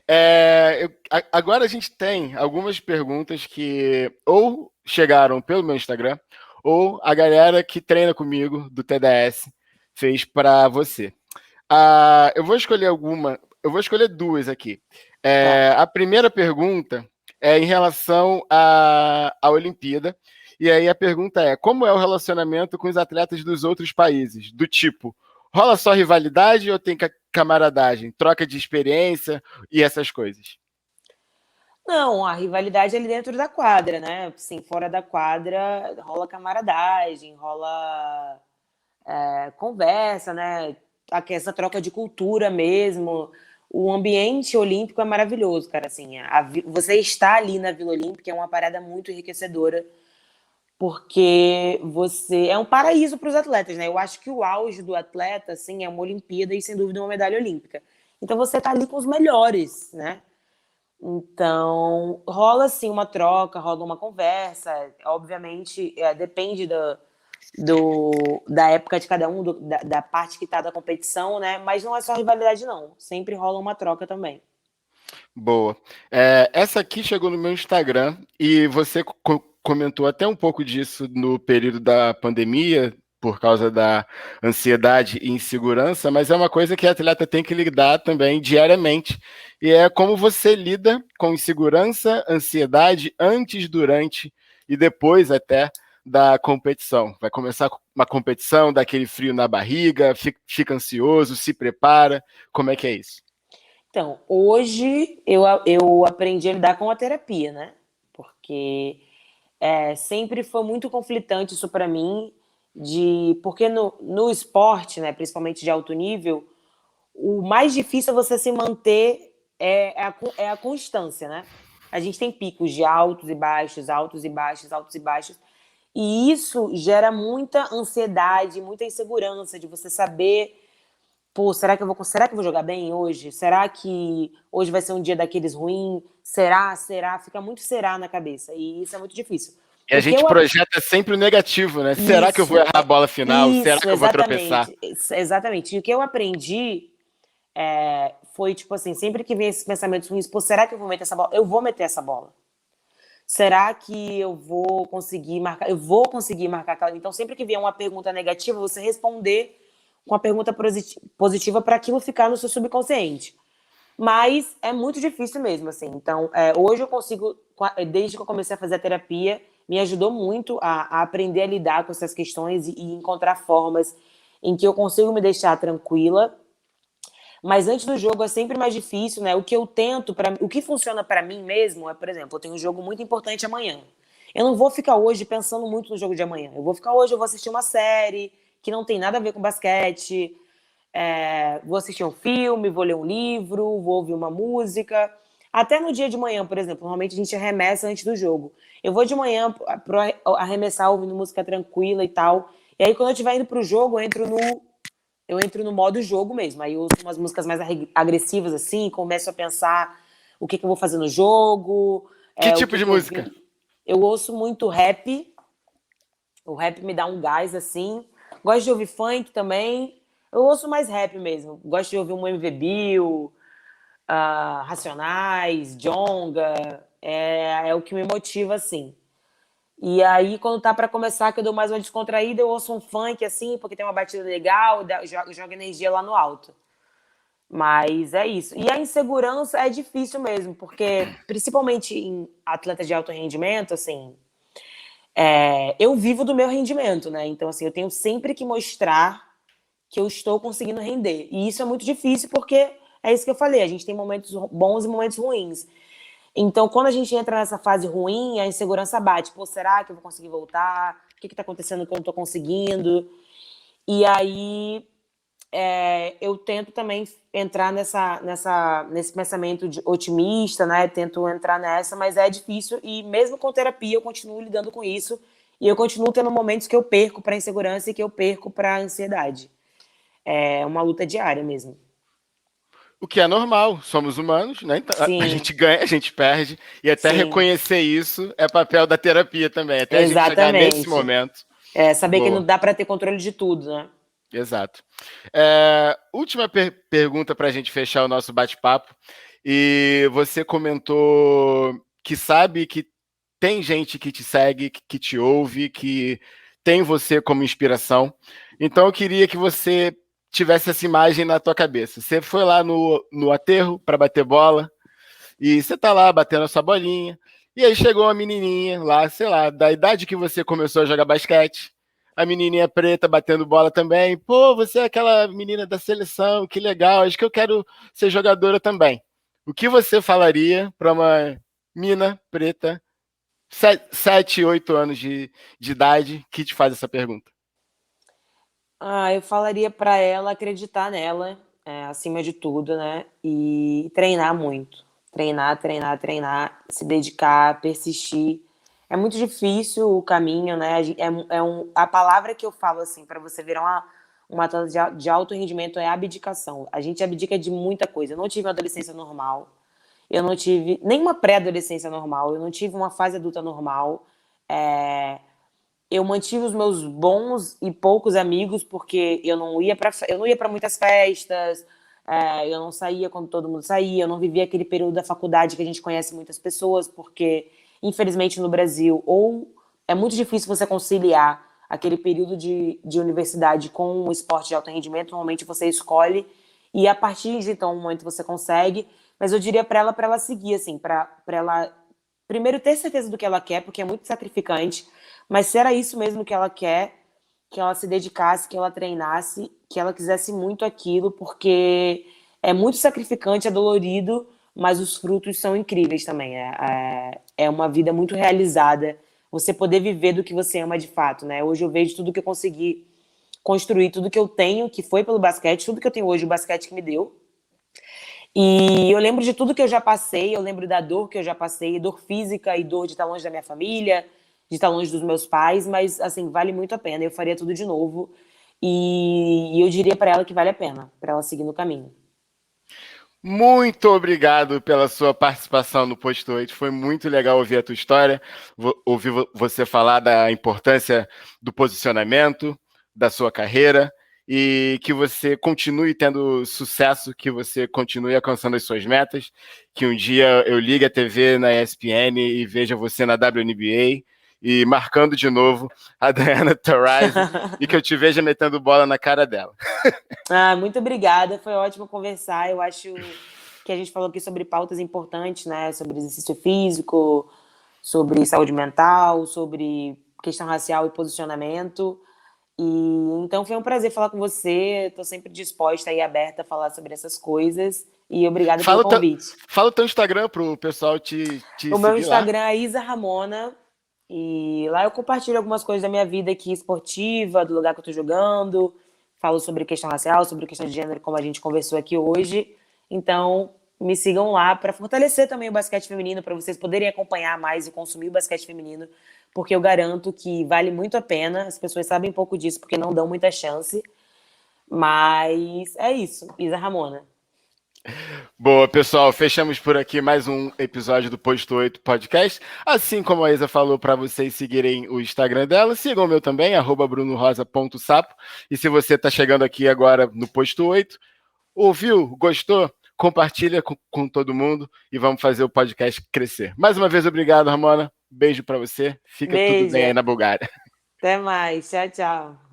É. Agora a gente tem algumas perguntas que ou chegaram pelo meu Instagram, ou a galera que treina comigo do TDS fez para você. Eu vou escolher duas aqui. Tá. A primeira pergunta é em relação à Olimpíada. E aí a pergunta é: como é o relacionamento com os atletas dos outros países? Do tipo, rola só rivalidade ou tem camaradagem, troca de experiência e essas coisas? Não, a rivalidade é ali dentro da quadra, né? Assim, fora da quadra rola camaradagem, rola conversa, né? Essa troca de cultura mesmo. O ambiente olímpico é maravilhoso, cara. Assim, você estar ali na Vila Olímpica é uma parada muito enriquecedora, porque você é um paraíso para os atletas, né? Eu acho que o auge do atleta, assim, é uma Olimpíada e sem dúvida uma medalha olímpica. Então você tá ali com os melhores, né? Então, rola sim uma troca, rola uma conversa. Obviamente, depende da época de cada um, da parte que tá da competição, né? Mas não é só rivalidade, não. Sempre rola uma troca também. Boa. Essa aqui chegou no meu Instagram e você comentou até um pouco disso no período da pandemia, por causa da ansiedade e insegurança, mas é uma coisa que a atleta tem que lidar também diariamente. E é como você lida com insegurança, ansiedade antes, durante e depois até da competição. Vai começar uma competição, dá aquele frio na barriga, fica ansioso, se prepara. Como é que é isso? Então, hoje eu aprendi a lidar com a terapia, né? Porque sempre foi muito conflitante isso para mim, porque no esporte, né, principalmente de alto nível, o mais difícil é você se manter é a constância, né? A gente tem picos de altos e baixos, altos e baixos, altos e baixos. E isso gera muita ansiedade, muita insegurança de você saber, pô, será que eu vou jogar bem hoje? Será que hoje vai ser um dia daqueles ruim? Será? Fica muito será na cabeça. E isso é muito difícil. E a O que gente eu projeta sempre o negativo, né? Será que eu vou isso, errar a bola final? Será que eu vou tropeçar? exatamente. E o que eu aprendi foi tipo assim, sempre que vem esses pensamentos ruins, pô, será que eu vou meter essa bola? Eu vou meter essa bola. Será que eu vou conseguir marcar? Eu vou conseguir marcar aquela. Então, sempre que vier uma pergunta negativa, você responder com a pergunta positiva para aquilo ficar no seu subconsciente. Mas é muito difícil mesmo, assim. Então, hoje eu consigo, desde que eu comecei a fazer a terapia, me ajudou muito a aprender a lidar com essas questões e encontrar formas em que eu consigo me deixar tranquila. Mas antes do jogo é sempre mais difícil, né? O que eu tento, o que funciona para mim mesmo é, por exemplo, eu tenho um jogo muito importante amanhã. Eu não vou ficar hoje pensando muito no jogo de amanhã. Eu vou assistir uma série que não tem nada a ver com basquete, vou assistir um filme, vou ler um livro, vou ouvir uma música. Até no dia de manhã, por exemplo, normalmente a gente arremessa antes do jogo. Eu vou de manhã arremessar ouvindo música tranquila e tal. E aí, quando eu estiver indo pro jogo, eu entro no modo jogo mesmo. Aí eu ouço umas músicas mais agressivas, assim, começo a pensar o que eu vou fazer no jogo, Que o tipo que de eu música? vi. Eu ouço muito rap. O rap me dá um gás, assim. Gosto de ouvir funk também. Eu ouço mais rap mesmo. Gosto de ouvir um MV Bill, Racionais, Djonga. É o que me motiva, assim. E aí, quando tá pra começar, que eu dou mais uma descontraída, eu ouço um funk, assim, porque tem uma batida legal, joga energia lá no alto. Mas é isso. E a insegurança é difícil mesmo, porque principalmente em atletas de alto rendimento, assim, eu vivo do meu rendimento, né? Então, assim, eu tenho sempre que mostrar que eu estou conseguindo render. E isso é muito difícil porque é isso que eu falei, a gente tem momentos bons e momentos ruins. Então, quando a gente entra nessa fase ruim, a insegurança bate. Pô, será que eu vou conseguir voltar? O que está acontecendo que eu não estou conseguindo? E aí eu tento também entrar nesse pensamento otimista, né? Tento entrar nessa, mas é difícil. E mesmo com terapia, eu continuo lidando com isso. E eu continuo tendo momentos que eu perco para a insegurança e que eu perco para a ansiedade. É uma luta diária mesmo. O que é normal, somos humanos, né? Então, a Sim, gente ganha, a gente perde, e até sim, reconhecer isso é papel da terapia também, até a gente chegar nesse exatamente. momento. Saber que não Boa, dá para ter controle de tudo, né? exato. Última pergunta para a gente fechar o nosso bate-papo. E você comentou que sabe que tem gente que te segue, que te ouve, que tem você como inspiração. Então eu queria que você tivesse essa imagem na tua cabeça. Você foi lá no aterro para bater bola e você tá lá batendo a sua bolinha. E aí chegou uma menininha lá, sei lá, da idade que você começou a jogar basquete. A menininha preta batendo bola também. Pô, você é aquela menina da seleção, que legal, acho que eu quero ser jogadora também. O que você falaria para uma mina preta 7, 8 anos de idade que te faz essa pergunta? Eu falaria para ela acreditar nela, acima de tudo, né? E treinar muito. Treinar, treinar, treinar, se dedicar, persistir. É muito difícil o caminho, né? A palavra que eu falo assim para você virar uma atleta de alto rendimento é abdicação. A gente abdica de muita coisa. Eu não tive uma adolescência normal. Eu não tive nem uma pré-adolescência normal. Eu não tive uma fase adulta normal. Eu mantive os meus bons e poucos amigos porque eu não ia para muitas festas, eu não saía quando todo mundo saía, eu não vivia aquele período da faculdade que a gente conhece muitas pessoas, porque infelizmente no Brasil ou é muito difícil você conciliar aquele período de universidade com o esporte de alto rendimento, normalmente você escolhe e a partir de então um momento você consegue, mas eu diria para ela seguir assim, para ela primeiro ter certeza do que ela quer, porque é muito sacrificante, mas se era isso mesmo que ela quer, que ela se dedicasse, que ela treinasse, que ela quisesse muito aquilo, porque é muito sacrificante, é dolorido, mas os frutos são incríveis também. É uma vida muito realizada. Você poder viver do que você ama de fato, né? Hoje eu vejo tudo que eu consegui construir, tudo que eu tenho, que foi pelo basquete, tudo que eu tenho hoje, o basquete que me deu. E eu lembro de tudo que eu já passei, eu lembro da dor que eu já passei, dor física e dor de estar longe da minha família, de estar longe dos meus pais, mas assim, vale muito a pena. Eu faria tudo de novo. E eu diria para ela que vale a pena, para ela seguir no caminho. Muito obrigado pela sua participação no Posto 8. Foi muito legal ouvir a tua história, ouvir você falar da importância do posicionamento, da sua carreira e que você continue tendo sucesso, que você continue alcançando as suas metas, que um dia eu ligue a TV na ESPN e veja você na WNBA e marcando de novo a Diana Taurasi e que eu te veja metendo bola na cara dela. Muito obrigada, foi ótimo conversar. Eu acho que a gente falou aqui sobre pautas importantes, né? Sobre exercício físico, sobre saúde mental, sobre questão racial e posicionamento. E então foi um prazer falar com você. Estou sempre disposta e aberta a falar sobre essas coisas. E obrigada pelo Fala o teu, convite. fala o teu Instagram pro pessoal te O meu seguir lá. Instagram é Isa Ramona. E lá eu compartilho algumas coisas da minha vida aqui esportiva, do lugar que eu tô jogando. Falo sobre questão racial, sobre questão de gênero, como a gente conversou aqui hoje. Então, me sigam lá para fortalecer também o basquete feminino, para vocês poderem acompanhar mais e consumir o basquete feminino, porque eu garanto que vale muito a pena. As pessoas sabem pouco disso porque não dão muita chance. Mas é isso, Isa Ramona. Boa, pessoal, fechamos por aqui mais um episódio do Posto 8 Podcast. Assim como a Isa falou, para vocês seguirem o Instagram dela, sigam o meu também, @brunorosa.sapo. E se você está chegando aqui agora no Posto 8, ouviu, gostou, compartilha com todo mundo e vamos fazer o podcast crescer. Mais uma vez, obrigado, Ramona. Beijo para você. Fica tudo bem Beijo. aí na Bulgária. Até mais. Tchau, tchau.